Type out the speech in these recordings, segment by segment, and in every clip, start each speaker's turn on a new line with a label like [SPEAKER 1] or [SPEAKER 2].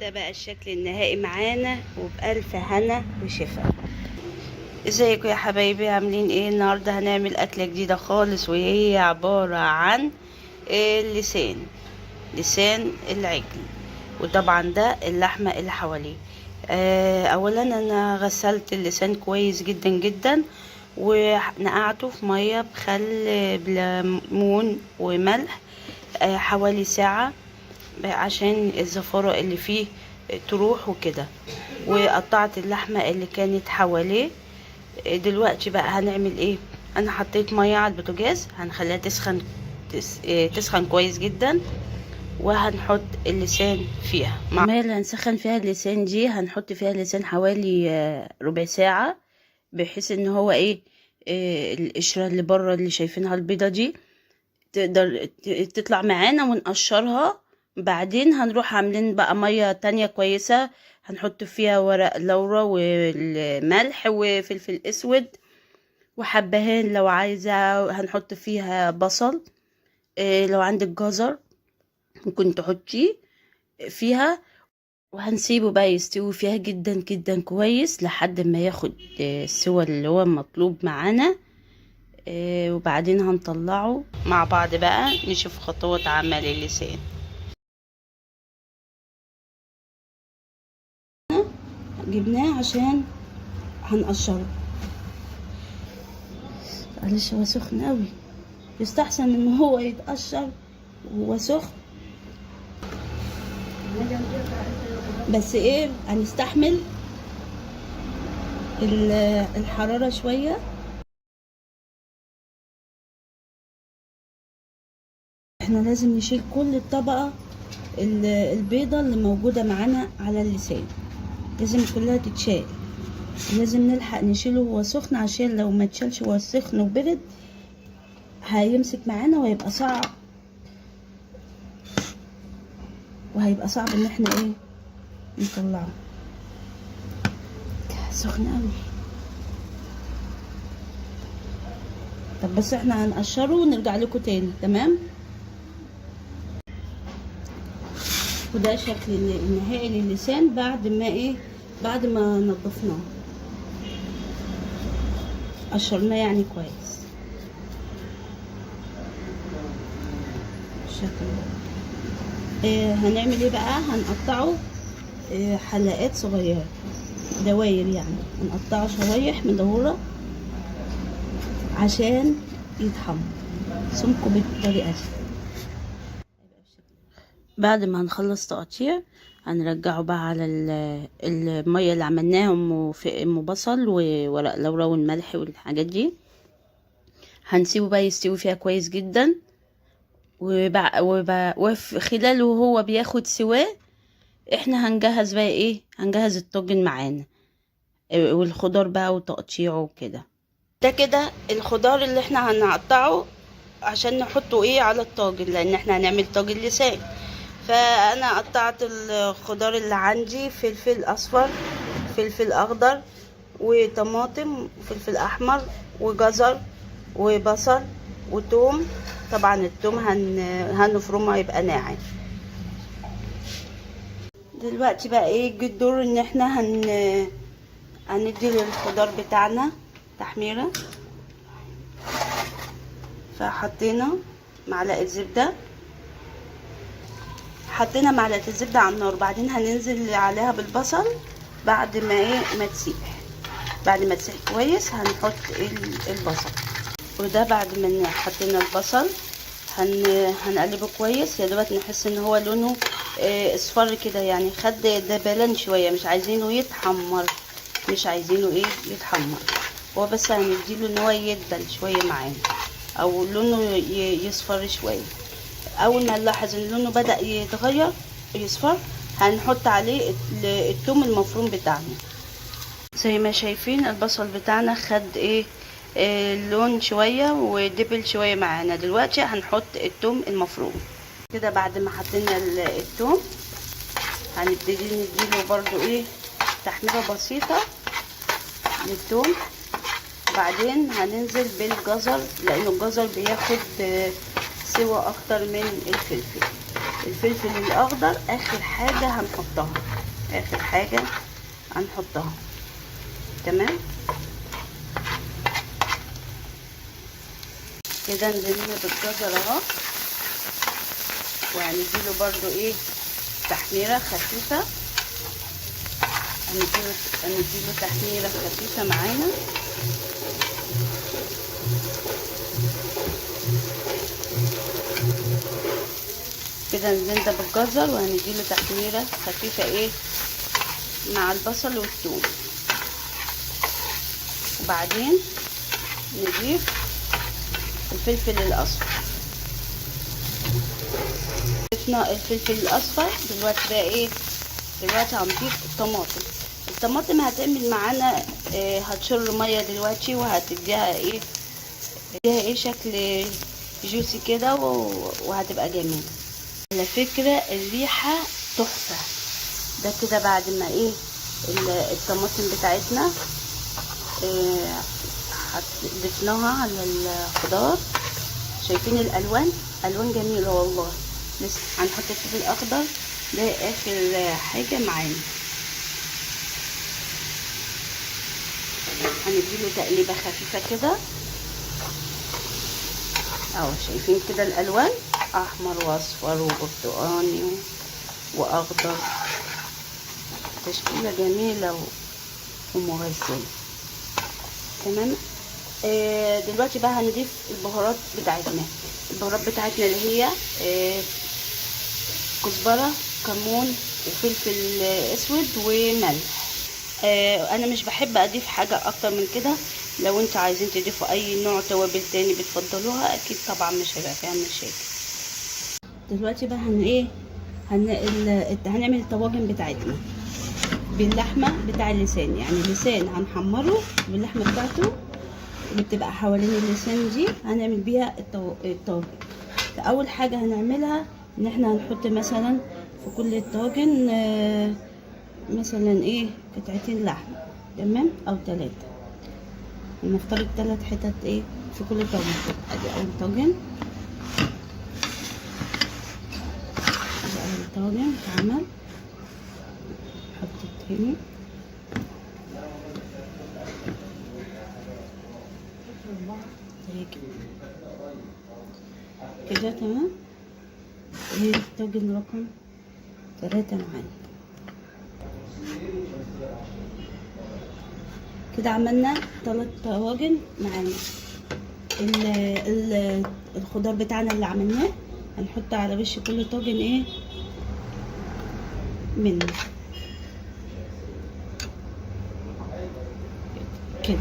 [SPEAKER 1] ده بقى الشكل النهائي معانا وبألف هنا وشفا. ازيكم يا حبايبي، عاملين ايه؟ النهارده هنعمل اكله جديده خالص، وهي عباره عن لسان العجل. وطبعا ده اللحمه اللي حواليه. اولا انا غسلت اللسان كويس جدا جدا، ونقعته في ميه بخل بليمون وملح حوالي ساعه عشان الزفاره اللي فيه تروح وكده. وقطعت اللحمه اللي كانت حواليه. دلوقتي بقى هنعمل ايه؟ انا حطيت ميه على البوتاجاز، هنخليها تسخن كويس جدا، وهنحط اللسان فيها. الميه اللي هنسخن فيها اللسان دي هنحط فيها اللسان حوالي ربع ساعه، بحيث ان هو ايه، القشره اللي بره اللي شايفينها البيضه دي تقدر تطلع معانا ونقشرها. بعدين هنروح عاملين بقى ميه تانية كويسه، هنحط فيها ورق لورا والملح وفلفل اسود وحبهان لو عايزه. هنحط فيها بصل، لو عندك جزر ممكن تحطيه فيها. وهنسيبه بقى يستوي فيها جدا جدا كويس لحد ما ياخد السوى اللي هو مطلوب معانا. وبعدين هنطلعه مع بعض بقى نشوف خطوات عمل اللسان. جبناه عشان هنقشره. معلش هو سخن قوي، يستحسن ان هو يتقشر وهو سخن، بس ايه هنستحمل الحرارة شوية. احنا لازم نشيل كل الطبقة البيضة اللي موجودة معانا على اللسان، لازم كلها تتشال. لازم نلحق نشيله وهو سخن، عشان لو ما تشالش وهو سخن وبرد هيمسك معانا وهيبقى صعب، ان احنا ايه نطلعه. سخن قوي. طب بس احنا هنقشره ونرجع لكم تاني، تمام؟ وده شكل النهائي للسان بعد ما نضفناه، قشرناه يعني كويس. الشكل ده هنعمل ايه بقى؟ هنقطعه حلقات صغيره، دواير يعني، هنقطعه شرايح مدوره عشان يتحمر سمكه بالطريقه دي. بعد ما هنخلص تقطيع هنرجعه بقى على الميه اللي عملناهم في بصل وورق لورا والملح والحاجات دي. هنسيبه بقى يستوي فيها كويس جدا، وفي خلاله وهو بياخد سواه احنا هنجهز بقى ايه، هنجهز الطاجن معانا والخضار بقى وتقطيعه وكده. ده كده الخضار اللي احنا هنقطعه عشان نحطه ايه على الطاجن، لان احنا هنعمل طاجن لسان. فانا قطعت الخضار اللي عندي: فلفل اصفر، فلفل اخضر، وطماطم وفلفل احمر وجزر وبصل وتوم. طبعا التوم هنفرمه يبقى ناعم. دلوقتي بقى ايه، جه الدور ان احنا هندي للخضار بتاعنا تحميره. فحطينا معلقه زبده، حطينا معلقه الزبده على النار، بعدين هننزل عليها بالبصل بعد ما ما تسيح. بعد ما تسيح كويس هنحط البصل. وده بعد ما حطينا البصل هنقلبه كويس، يا دوبك نحس ان هو لونه اصفر كده، يعني خد دبلان شويه، مش عايزينه يتحمر، هو بس هنديله ان هو يدبل شويه معانا او لونه يصفر شويه. اول ما نلاحظ ان لونه بدأ يتغير يصفر هنحط عليه الثوم المفروم بتاعنا. زي ما شايفين البصل بتاعنا خد لون شويه ودبل شويه معانا. دلوقتي هنحط الثوم المفروم كده. بعد ما حطينا الثوم هنبتدي نديله برضو تحميره بسيطه للثوم. بعدين هننزل بالجزر، لان الجزر بياخد سوى اكتر من الفلفل. الفلفل الاخضر اخر حاجه هنحطها، اخر حاجه هنحطها. تمام كده. نزلنا بالجزر اهو، وهنديله برضو ايه تحميره خفيفه، هنديله تحميره خفيفه معانا. كده نزلنا بالجزر وهنديله تحميره خفيفه ايه مع البصل والثوم. وبعدين نضيف الفلفل الاصفر. ضفنا الفلفل الاصفر. دلوقتي بقى ايه، دلوقتي هنضيف الطماطم. الطماطم هتعمل معانا هتشر ميه دلوقتي، وهتديها ايه شكل جوسي كده، وهتبقى جميله على فكره. الريحه تحفه. ده كده بعد ما ايه الطماطم بتاعتنا ضفناها على الخضار. شايفين الالوان؟ الوان جميله والله. لسه هنحط الفلفل الاخضر ده اخر حاجه معانا. هنديله تقليبه خفيفه كده اهو. شايفين كده الالوان؟ احمر واصفر وبرتقاني واخضر، تشكيله جميله ومغذيه. تمام. دلوقتي بقى هنضيف البهارات بتاعتنا. البهارات بتاعتنا اللي هي كزبره، كمون، وفلفل اسود وملح. انا مش بحب اضيف حاجه اكتر من كده. لو انتوا عايزين تضيفوا اي نوع توابل تاني بتفضلوها اكيد طبعا مش هيبقى فيها مشاكل. دلوقتي بقى هنعمل الطواجن بتاعتنا باللحمه بتاع اللسان. يعني اللسان هنحمره باللحمه بتاعته اللي بتبقى حوالين اللسان دي، هنعمل بيها الطاجن. اول حاجه هنعملها ان احنا هنحط مثلا في كل الطاجن مثلا ايه قطعتين لحم. تمام، او 3. نفترض 3 حتت ايه في كل طاجن. ادي اول طاجن، ادي اول طاجن اتعمل. نحط التاني. كده تمام. ايه الطاجن رقم 3 معانا. كده عملنا 3 طواجن معانا. الخضار بتاعنا اللي عملناه هنحط على وش كل طاجن ايه منه كده.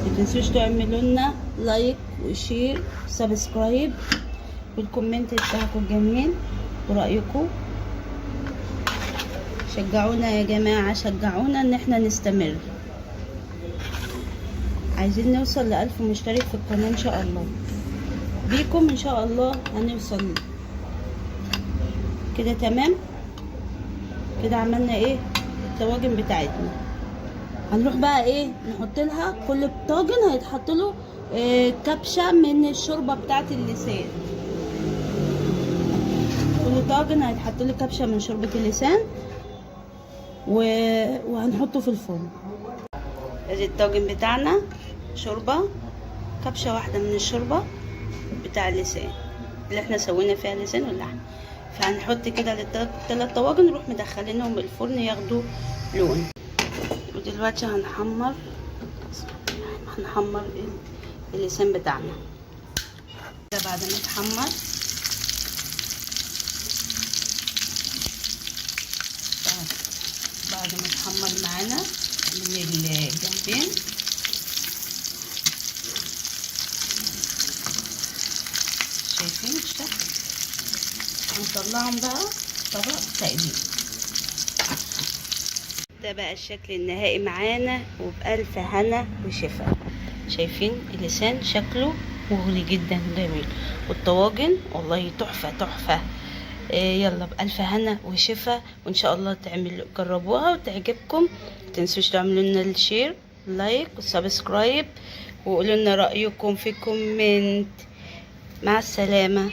[SPEAKER 1] متنسوش تعملوا لنا لايك وشير سبسكرايب والكومنت بتاعكم الجميل ورأيكم. شجعونا يا جماعة، شجعونا ان احنا نستمر. عايزين نوصل ل1000 مشترك في القناة ان شاء الله. بيكم ان شاء الله هنوصل كده. تمام كده. عملنا ايه الطواجن بتاعتنا. هنروح بقى ايه نحط لها كل طاجن هيتحط له كبشه من الشوربه بتاعه اللسان. كل طاجن هيتحط له كبشه من شوربه اللسان وهنحطه في الفرن. ادي الطاجن بتاعنا شوربه، كبشه واحده من الشوربه بتاع اللسان اللي احنا سوينا فيها اللسان واللحم. فهنحط كده ال3 طواجن نروح مدخلينهم الفرن ياخدوا لون. ودلوقتي هنحمر اللسان بتاعنا. ده بعد ما يتحمر معانا من الجنبين. شايفين الشكل؟ هنطلعهم بقى طبق تقليد. ده بقى الشكل النهائي معانا وبألف هنا وشفا. شايفين اللسان شكله مغري جدا جميل، والطواجن والله تحفة تحفة. يلا بألف هنا وشفا، وان شاء الله جربوها وتعجبكم. متنسوش تعملوا لنا الشير، لايك وسبسكرايب، وقولوا لنا رأيكم في كومنت. مع السلامة.